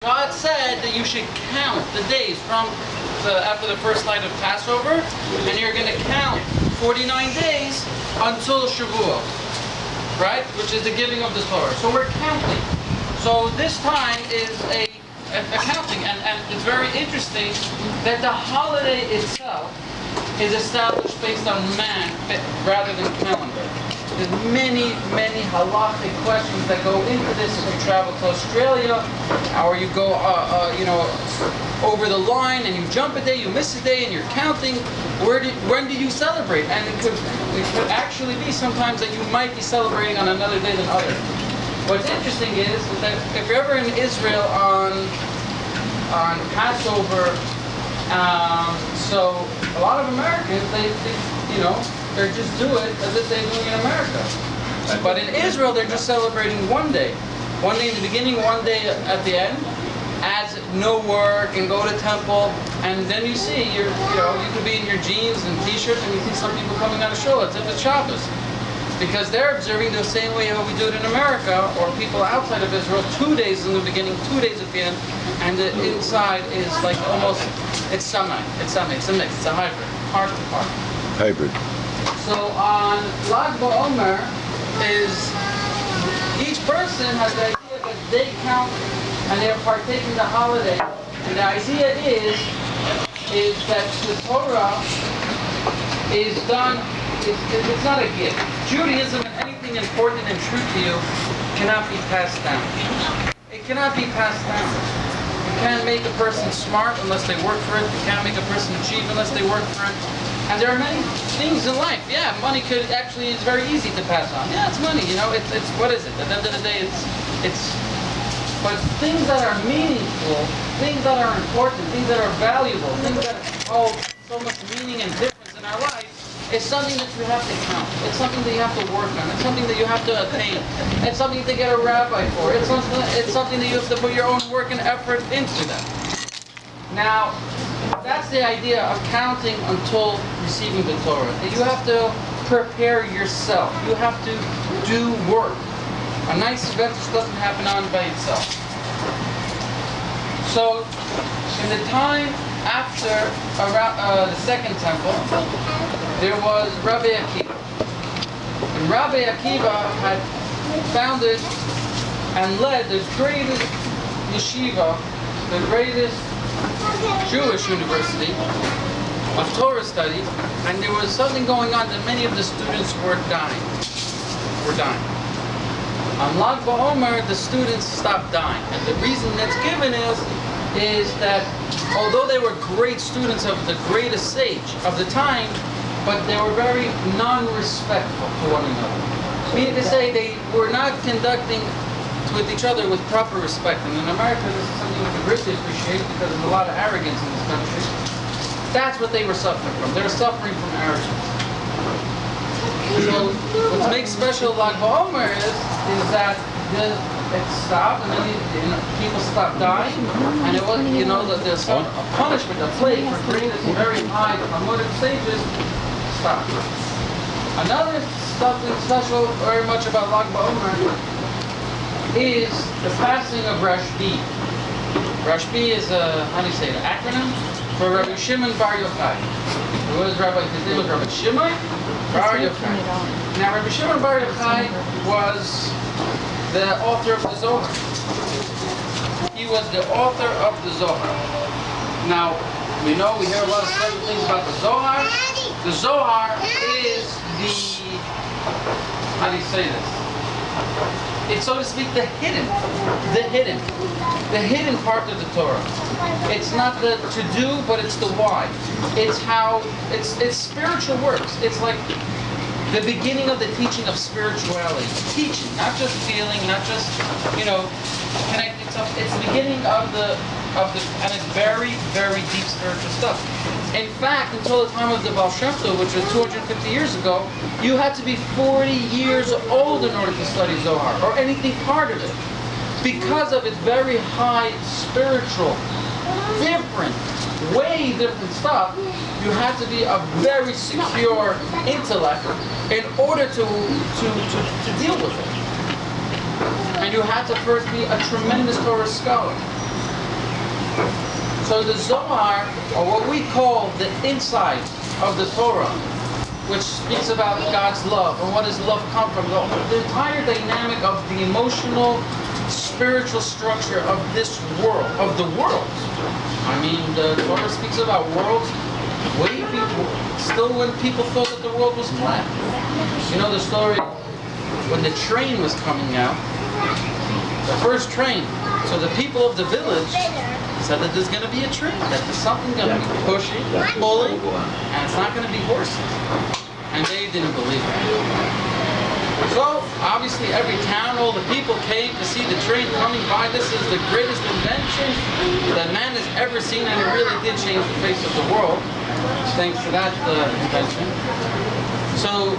God said that you should count the days from after the first night of Passover, and you're going to count 49 days until Shavuot, right? Which is the giving of the Torah. So we're counting. So this time is a counting, and it's very interesting that the holiday itself is established based on man rather than calendar. There's many halakhic questions that go into this if you travel to Australia, or you go, over the line and you jump a day, you miss a day, and you're counting. When do you celebrate? And it could actually be sometimes that you might be celebrating on another day than others. What's interesting is that if you're ever in Israel on Passover, so a lot of Americans, they just do it as if they're doing it in America. But in Israel, they're just celebrating one day. One day in the beginning, one day at the end, as no work, and go to temple, and then you see, you could be in your jeans and t-shirts, and you see some people coming out of shul as if it's Shabbos. Because they're observing the same way how we do it in America, or people outside of Israel, 2 days in the beginning, 2 days at the end, and the inside is like almost, it's semi, it's a mix, it's a hybrid, heart to heart. Hybrid. So on Lag BaOmer is, each person has the idea that they count and they're partaking the holiday. And the idea is that the Torah is done, it's not a gift. Judaism and anything important and true to you cannot be passed down. It cannot be passed down. You can't make a person smart unless they work for it. You can't make a person achieve unless they work for it. And there are many things in life. Yeah, money it's very easy to pass on. Yeah, it's money, it's what is it? At the end of the day, but things that are meaningful, things that are important, things that are valuable, things that hold so much meaning and difference in our life, it's something that you have to count. It's something that you have to work on. It's something that you have to attain. It's something to get a rabbi for. It's something that you have to put your own work and effort into that. Now, that's the idea of counting until receiving the Torah. You have to prepare yourself. You have to do work. A nice event just doesn't happen on by itself. So, in the time after the second temple, there was Rabbi Akiva. And Rabbi Akiva had founded and led the greatest yeshiva, the greatest Jewish university of Torah study, and there was something going on that many of the students were dying. On Lag BaOmer, the students stopped dying, and the reason that's given is that although they were great students of the greatest sage of the time, but they were very non-respectful to one another. Meaning to say, they were not conducting with each other with proper respect. And in America, this is something we can greatly appreciate because there's a lot of arrogance in this country. That's what they were suffering from. They were suffering from arrogance. So what makes special Lag BaOmer is that it stopped, and then people stopped dying, and it was, there's a punishment, a plague for creating this very high Talmudic sages stopped. Another something special very much about Lag BaOmer is the passing of Rabbi. Rabbi is an acronym for Rabbi Shimon Bar Yochai. Who was Rabbi? His name was Rabbi Shimon Bar Yochai. Now, Rabbi Shimon Bar Yochai was the author of the Zohar. He was the author of the Zohar. Now, we hear a lot of special things about the Zohar. The Zohar is how do you say this? It's, so to speak, the hidden part of the Torah. It's not the to-do, but it's the why. It's how, it's spiritual works. It's like the beginning of the teaching of spirituality. Teaching, not just feeling, not just, connecting stuff. It's the beginning of the, and it's very, very deep spiritual stuff. In fact, until the time of the Baal Shem Tov, which was 250 years ago, you had to be 40 years old in order to study Zohar, or anything part of it. Because of its very high spiritual, different, way different stuff, you had to be a very secure intellect in order to deal with it. And you had to first be a tremendous Torah scholar. So the Zohar, or what we call the inside of the Torah, which speaks about God's love and what does love come from, the entire dynamic of the emotional, spiritual structure of this world, of the world. I mean, the Torah speaks about worlds way before, still when people thought that the world was flat. You know the story when the train was coming out, the first train. So the people of the village said that there's going to be a train, that there's something going to be pushing, pulling, and it's not going to be horses. And they didn't believe it. So, obviously, every town, all the people came to see the train coming by. This is the greatest invention that man has ever seen, and it really did change the face of the world, thanks to that invention. So,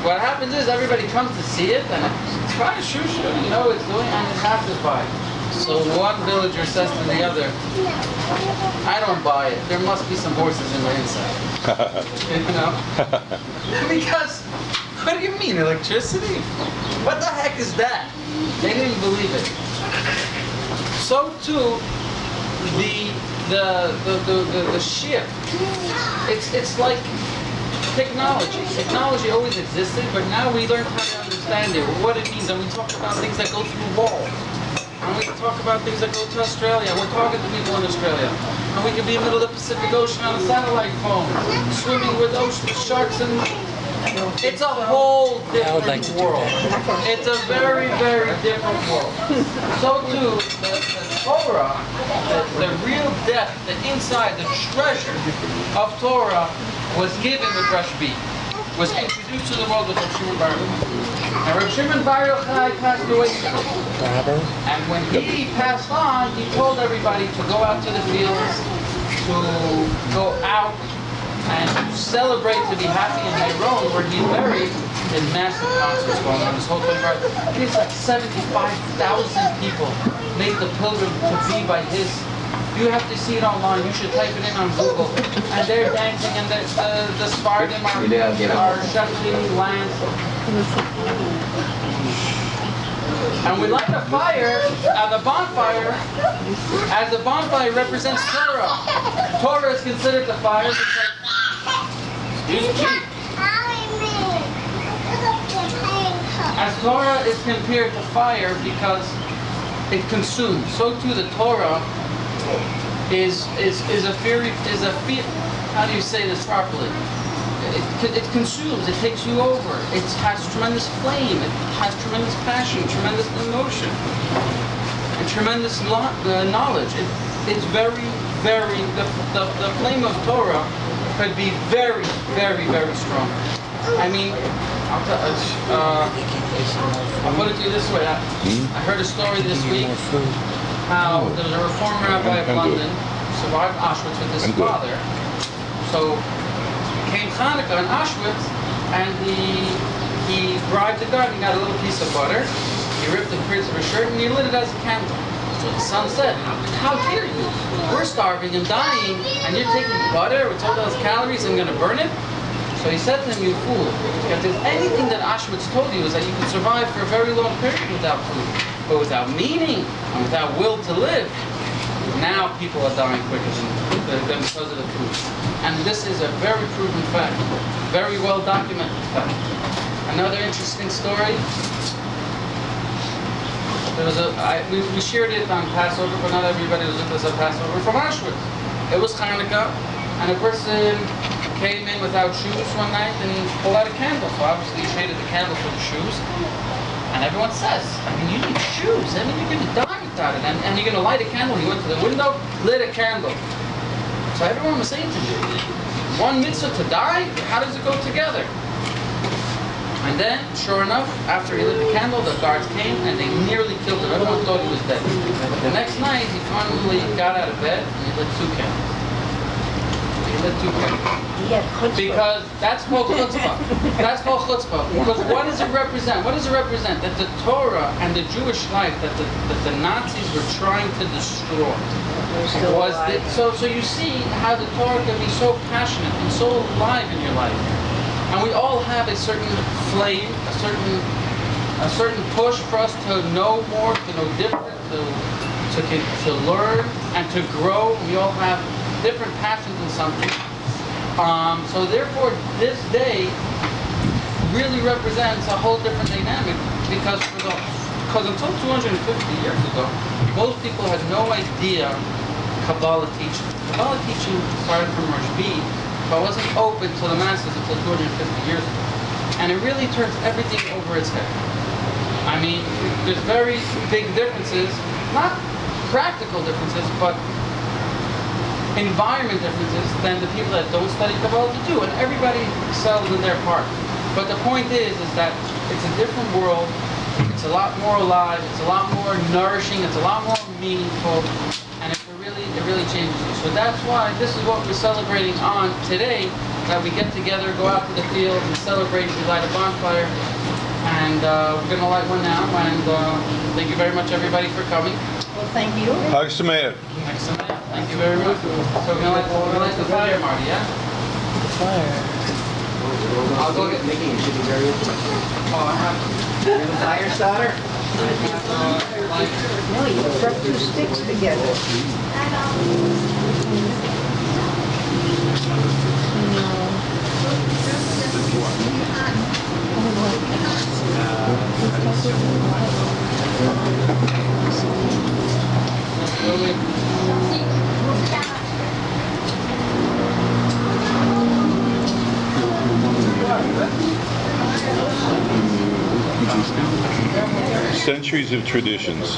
what happens is everybody comes to see it, and it's kind of shoo-shoo, you know, it's doing, and it passes by. So one villager says to the other, I don't buy it. There must be some horses in the inside. You know? Because, what do you mean, electricity? What the heck is that? They didn't believe it. So too, the shift. It's like technology. Technology always existed, but now we learn how to understand it, what it means, and we talk about things that go through walls. And we can talk about things that go to Australia. We're talking to people in Australia. And we can be in the middle of the Pacific Ocean on a satellite phone, swimming with ocean sharks, and it's a whole different world. It's a very, very different world. So too, the Torah, the real depth, the inside, the treasure of Torah was given with Rabbi, was introduced to the world with Rabbi Shimon Bar Yochai. And Rabbi Shimon Bar Yochai passed away. And when he passed on, he told everybody to go out to the fields, to go out and celebrate, to be happy in Hebron, where he's buried, in massive concerts going on. This whole 25, it's like 75,000 people make the pilgrim to be by his. You have to see it online. You should type it in on Google. And they're dancing, and the Spartan are shuffling lands. And we light a fire at the bonfire, as the bonfire represents Torah. Torah is considered the fire because, excuse me, as Torah is compared to fire because it consumes. So too the Torah is how do you say this properly? It consumes, it takes you over. It has tremendous flame, it has tremendous passion, tremendous emotion, and tremendous knowledge. It's very, very, the flame of Torah could be very, very, very strong. I mean, I'll put it to you this way. I heard a story this week how there was a Reform rabbi of London who survived Auschwitz with his father. So came Hanukkah in Auschwitz, and he bribed the guard and got a little piece of butter. He ripped the crease of his shirt and he lit it as a candle. So the son said, how dare you? We're starving and dying, and you're taking butter with all those calories and going to burn it? So he said to him, you fool, if there's anything that Auschwitz told you is that you could survive for a very long period without food, but without meaning and without will to live. Now people are dying quicker than because of the food. And this is a very proven fact, very well documented fact. Another interesting story. There was we shared it on Passover, but not everybody was with us at Passover from Auschwitz. It was Hanukkah, and a person came in without shoes one night and pulled out a candle. So obviously he traded the candle for the shoes. And everyone says, I mean, you need shoes. I mean, you're going to die without it. And you're going to light a candle. He went to the window, lit a candle. So everyone was saying to me, one mitzvah to die? How does it go together? And then, sure enough, after he lit the candle, the guards came and they nearly killed him. Everyone thought he was dead. The next night, he finally got out of bed and he lit 2 candles. Because that's called chutzpah. That's called chutzpah. Because what does it represent? What does it represent? That the Torah and the Jewish life that the Nazis were trying to destroy was that. So you see how the Torah can be so passionate and so alive in your life. And we all have a certain flame, a certain push for us to know more, to know different, to to learn and to grow. We all have different passions in something. So therefore, this day really represents a whole different dynamic because until 250 years ago, most people had no idea Kabbalah teaching. Kabbalah teaching started from Rabbi, but wasn't open to the masses until 250 years ago. And it really turns everything over its head. I mean, there's very big differences, not practical differences, but environment differences than the people that don't study Kabbalah do, and everybody excels in their part. But the point is that it's a different world, it's a lot more alive, it's a lot more nourishing, it's a lot more meaningful, and it really changes you. So that's why this is what we're celebrating on today, that we get together, go out to the field and celebrate, we light a bonfire, and we're going to light one now, and thank you very much everybody for coming. Well, thank you. Hag Sameach. Thank you very much. So we're going to light the fire, Marty, yeah? The fire. I'll go get Mickey and she'll be very interested. Oh, I have You're the fire starter? No, you rub two sticks together. Centuries of traditions.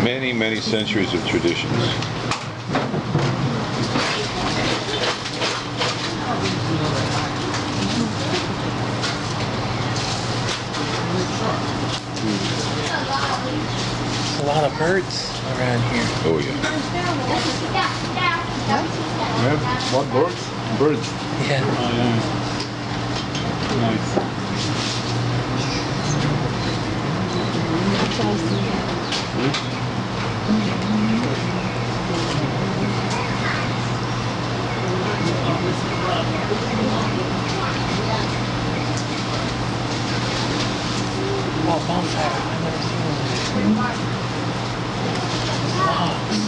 Many, many centuries of traditions. A lot of birds around here. Oh yeah. Yeah, what birds? Birds. Yeah. Oh, yeah. Nice. Oh, bonfire. I've never seen one. Logs.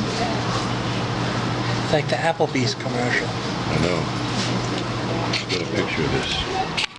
It's like the Applebee's commercial. I know. Got a picture of this.